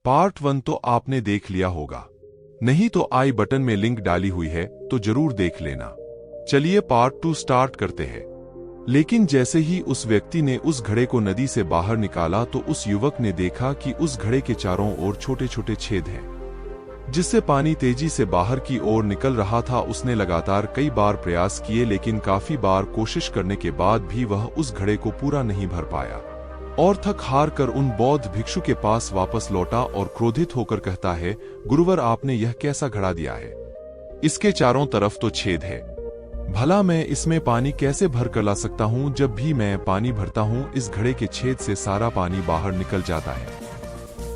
Part 1 तो आपने देख लिया होगा, नहीं तो आई बटन में लिंक डाली हुई है तो जरूर देख लेना। चलिए पार्ट 2 स्टार्ट करते हैं। लेकिन जैसे ही उस व्यक्ति ने उस घड़े को नदी से बाहर निकाला तो उस युवक ने देखा कि उस घड़े के चारों ओर छोटे छोटे छेद हैं, जिससे पानी तेजी से बाहर की ओर निकल रहा था। उसने लगातार कई बार प्रयास किए, लेकिन काफी बार कोशिश करने के बाद भी वह उस घड़े को पूरा नहीं भर पाया और थक हार कर उन बौद्ध भिक्षु के पास वापस लौटा और क्रोधित होकर कहता है, गुरुवर आपने यह कैसा घड़ा दिया है? इसके चारों तरफ तो छेद है, भला मैं इसमें पानी कैसे भर कर ला सकता हूँ? जब भी मैं पानी भरता हूँ इस घड़े के छेद से सारा पानी बाहर निकल जाता है,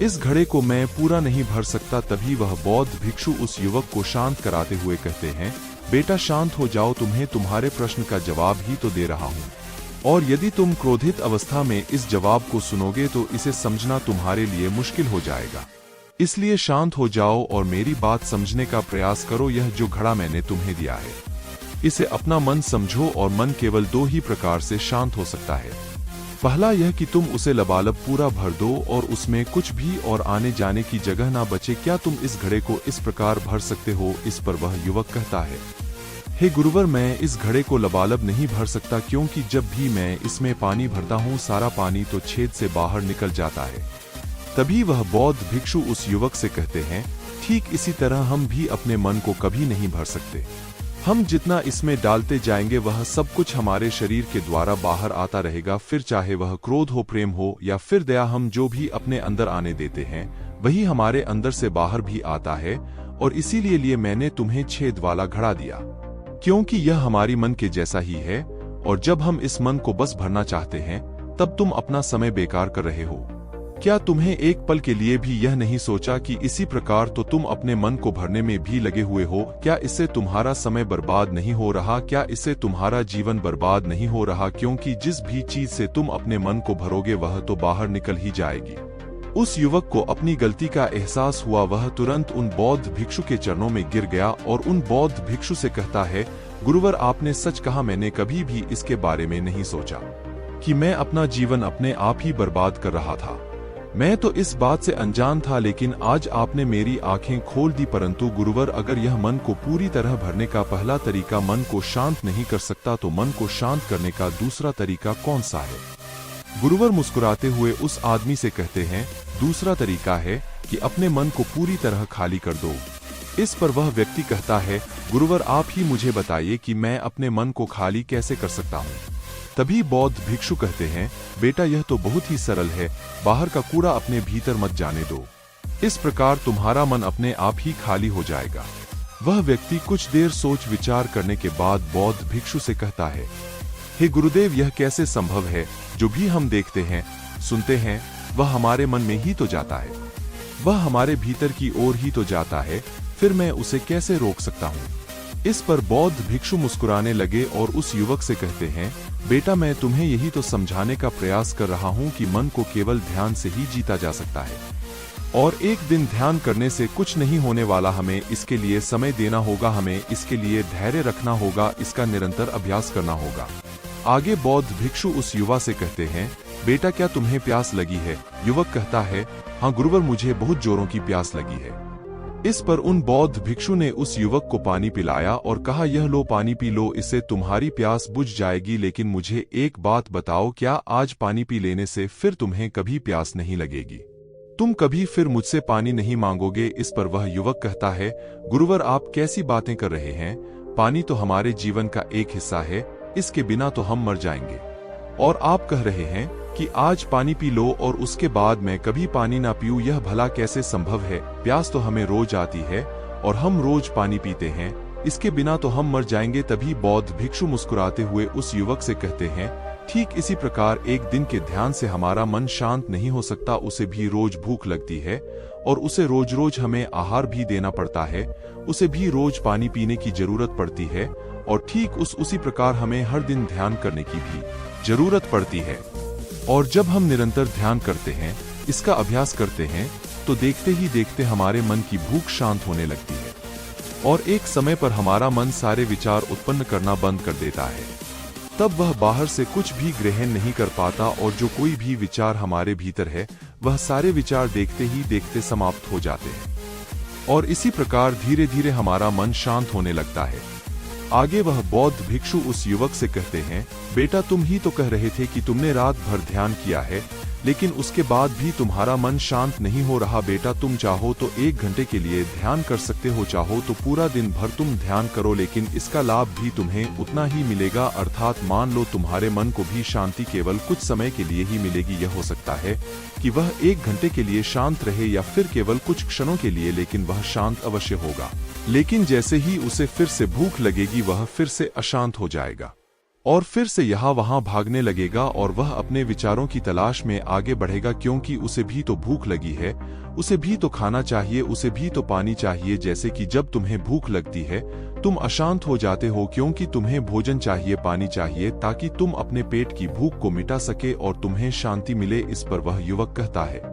इस घड़े को मैं पूरा नहीं भर सकता। तभी वह बौद्ध भिक्षु उस युवक को शांत कराते हुए कहते हैं, बेटा शांत हो जाओ, तुम्हें तुम्हारे प्रश्न का जवाब ही तो दे रहा हूँ, और यदि तुम क्रोधित अवस्था में इस जवाब को सुनोगे तो इसे समझना तुम्हारे लिए मुश्किल हो जाएगा। इसलिए शांत हो जाओ और मेरी बात समझने का प्रयास करो। यह जो घड़ा मैंने तुम्हें दिया है, इसे अपना मन समझो, और मन केवल दो ही प्रकार से शांत हो सकता है। पहला यह कि तुम उसे लबालब पूरा भर दो और उसमें कुछ भी और आने जाने की जगह ना बचे। क्या तुम इस घड़े को इस प्रकार भर सकते हो? इस पर वह युवक कहता है, हे गुरुवर मैं इस घड़े को लबालब नहीं भर सकता, क्योंकि जब भी मैं इसमें पानी भरता हूँ सारा पानी तो छेद से बाहर निकल जाता है। तभी वह बौद्ध भिक्षु उस युवक से कहते हैं, ठीक इसी तरह हम भी अपने मन को कभी नहीं भर सकते। हम जितना इसमें डालते जाएंगे वह सब कुछ हमारे शरीर के द्वारा बाहर आता रहेगा। फिर चाहे वह क्रोध हो, प्रेम हो या फिर दया, हम जो भी अपने अंदर आने देते हैं वही हमारे अंदर से बाहर भी आता है। और इसीलिए मैंने तुम्हें छेद वाला घड़ा दिया, क्योंकि यह हमारी मन के जैसा ही है। और जब हम इस मन को बस भरना चाहते हैं तब तुम अपना समय बेकार कर रहे हो। क्या तुम्हें एक पल के लिए भी यह नहीं सोचा कि इसी प्रकार तो तुम अपने मन को भरने में भी लगे हुए हो? क्या इससे तुम्हारा समय बर्बाद नहीं हो रहा? क्या इससे तुम्हारा जीवन बर्बाद नहीं हो रहा? क्योंकि जिस भी चीज से तुम अपने मन को भरोगे वह तो बाहर निकल ही जाएगी। उस युवक को अपनी गलती का एहसास हुआ। वह तुरंत उन बौद्ध भिक्षु के चरणों में गिर गया और उन बौद्ध भिक्षु से कहता है, गुरुवर आपने सच कहा, मैंने कभी भी इसके बारे में नहीं सोचा कि मैं अपना जीवन अपने आप ही बर्बाद कर रहा था। मैं तो इस बात से अनजान था, लेकिन आज आपने मेरी आंखें खोल दी। परंतु गुरुवर अगर यह मन को पूरी तरह भरने का पहला तरीका मन को शांत नहीं कर सकता तो मन को शांत करने का दूसरा तरीका कौन सा है? गुरुवर मुस्कुराते हुए उस आदमी से कहते हैं, दूसरा तरीका है कि अपने मन को पूरी तरह खाली कर दो। इस पर वह व्यक्ति कहता है, गुरुवर आप ही मुझे बताइए कि मैं अपने मन को खाली कैसे कर सकता हूँ? तभी बौद्ध भिक्षु कहते हैं, बेटा यह तो बहुत ही सरल है, बाहर का कूड़ा अपने भीतर मत जाने दो, इस प्रकार तुम्हारा मन अपने आप ही खाली हो जाएगा। वह व्यक्ति कुछ देर सोच विचार करने के बाद बौद्ध भिक्षु से कहता है, हे गुरुदेव यह कैसे संभव है? जो भी हम देखते हैं सुनते हैं वह हमारे मन में ही तो जाता है, वह हमारे भीतर की ओर ही तो जाता है, फिर मैं उसे कैसे रोक सकता हूँ? इस पर बौद्ध भिक्षु मुस्कुराने लगे और उस युवक से कहते हैं, बेटा मैं तुम्हें यही तो समझाने का प्रयास कर रहा हूँ कि मन को केवल ध्यान से ही जीता जा सकता है, और एक दिन ध्यान करने से कुछ नहीं होने वाला। हमें इसके लिए समय देना होगा, हमें इसके लिए धैर्य रखना होगा, इसका निरंतर अभ्यास करना होगा। आगे बौद्ध भिक्षु उस युवा से कहते हैं, बेटा क्या तुम्हें प्यास लगी है? युवक कहता है, हाँ गुरुवर मुझे बहुत जोरों की प्यास लगी है। इस पर उन बौद्ध भिक्षु ने उस युवक को पानी पिलाया और कहा, यह लो पानी पी लो, इससे तुम्हारी प्यास बुझ जाएगी। लेकिन मुझे एक बात बताओ, क्या आज पानी पी लेने से फिर तुम्हें कभी प्यास नहीं लगेगी? तुम कभी फिर मुझसे पानी नहीं मांगोगे? इस पर वह युवक कहता है, गुरुवर आप कैसी बातें कर रहे हैं? पानी तो हमारे जीवन का एक हिस्सा है, इसके बिना तो हम मर जाएंगे, और आप कह रहे हैं कि आज पानी पी लो और उसके बाद मैं कभी पानी ना पीऊं, यह भला कैसे संभव है? प्यास तो हमें रोज आती है और हम रोज पानी पीते हैं, इसके बिना तो हम मर जाएंगे। तभी बौद्ध भिक्षु मुस्कुराते हुए उस युवक से कहते हैं, ठीक इसी प्रकार एक दिन के ध्यान से हमारा मन शांत नहीं हो सकता, उसे भी रोज भूख लगती है और उसे रोज रोज हमें आहार भी देना पड़ता है, उसे भी रोज पानी पीने की जरूरत पड़ती है, और ठीक उसी प्रकार हमें हर दिन ध्यान करने की भी जरूरत पड़ती है। और जब हम निरंतर ध्यान करते हैं, इसका अभ्यास करते हैं, तो देखते ही देखते हमारे मन की भूख शांत होने लगती है और एक समय पर हमारा मन सारे विचार उत्पन्न करना बंद कर देता है। तब वह बाहर से कुछ भी ग्रहण नहीं कर पाता और जो कोई भी विचार हमारे भीतर है वह सारे विचार देखते ही देखते समाप्त हो जाते हैं और इसी प्रकार धीरे धीरे हमारा मन शांत होने लगता है। आगे वह बौद्ध भिक्षु उस युवक से कहते हैं, बेटा तुम ही तो कह रहे थे कि तुमने रात भर ध्यान किया है, लेकिन उसके बाद भी तुम्हारा मन शांत नहीं हो रहा। बेटा तुम चाहो तो 1 घंटे के लिए ध्यान कर सकते हो, चाहो तो पूरा दिन भर तुम ध्यान करो, लेकिन इसका लाभ भी तुम्हें उतना ही मिलेगा। अर्थात मान लो तुम्हारे मन को भी शांति केवल कुछ समय के लिए ही मिलेगी। यह हो सकता है कि वह 1 घंटे के लिए शांत रहे या फिर केवल कुछ क्षणों के लिए, लेकिन वह शांत अवश्य होगा। लेकिन जैसे ही उसे फिर से भूख लगेगी वह फिर से अशांत हो जाएगा और फिर से यहाँ वहाँ भागने लगेगा और वह अपने विचारों की तलाश में आगे बढ़ेगा, क्योंकि उसे भी तो भूख लगी है, उसे भी तो खाना चाहिए, उसे भी तो पानी चाहिए। जैसे कि जब तुम्हें भूख लगती है तुम अशांत हो जाते हो, क्योंकि तुम्हें भोजन चाहिए, पानी चाहिए, ताकि तुम अपने पेट की भूख को मिटा सके और तुम्हें शांति मिले। इस पर वह युवक कहता है,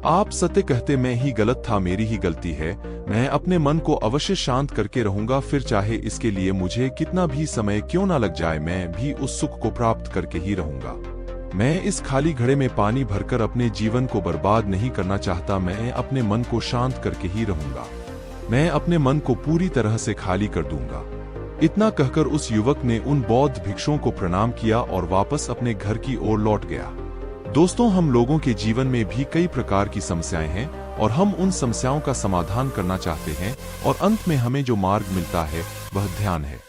आप सत्य कहते, मैं ही गलत था, मेरी ही गलती है। मैं अपने मन को अवश्य शांत करके रहूंगा, फिर चाहे इसके लिए मुझे कितना भी समय क्यों ना लग जाए, मैं भी उस सुख को प्राप्त करके ही रहूंगा। मैं इस खाली घड़े में पानी भरकर अपने जीवन को बर्बाद नहीं करना चाहता, मैं अपने मन को शांत करके ही रहूंगा। मैं अपने मन को पूरी तरह से खाली कर दूंगा। इतना कहकर उस युवक ने उन बौद्ध भिक्षुओं को प्रणाम किया और वापस अपने घर की ओर लौट गया। दोस्तों, हम लोगों के जीवन में भी कई प्रकार की समस्याएं हैं और हम उन समस्याओं का समाधान करना चाहते हैं और अंत में हमें जो मार्ग मिलता है वह ध्यान है।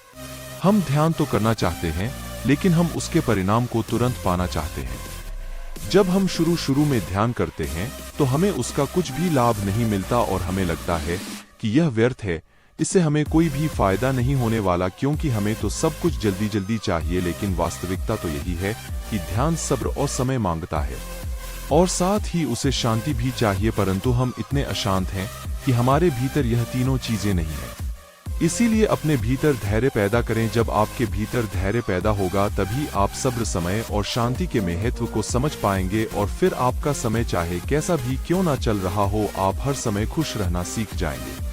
हम ध्यान तो करना चाहते हैं, लेकिन हम उसके परिणाम को तुरंत पाना चाहते हैं। जब हम शुरू में ध्यान करते हैं तो हमें उसका कुछ भी लाभ नहीं मिलता और हमें लगता है कि यह व्यर्थ है, इससे हमें कोई भी फायदा नहीं होने वाला, क्योंकि हमें तो सब कुछ जल्दी जल्दी चाहिए। लेकिन वास्तविकता तो यही है कि ध्यान सब्र और समय मांगता है और साथ ही उसे शांति भी चाहिए, परंतु हम इतने अशांत हैं कि हमारे भीतर यह तीनों चीजें नहीं है। इसीलिए अपने भीतर धैर्य पैदा करें। जब आपके भीतर धैर्य पैदा होगा तभी आप सब्र, समय और शांति के महत्व को समझ पाएंगे और फिर आपका समय चाहे कैसा भी क्यों ना चल रहा हो, आप हर समय खुश रहना सीख जाएंगे।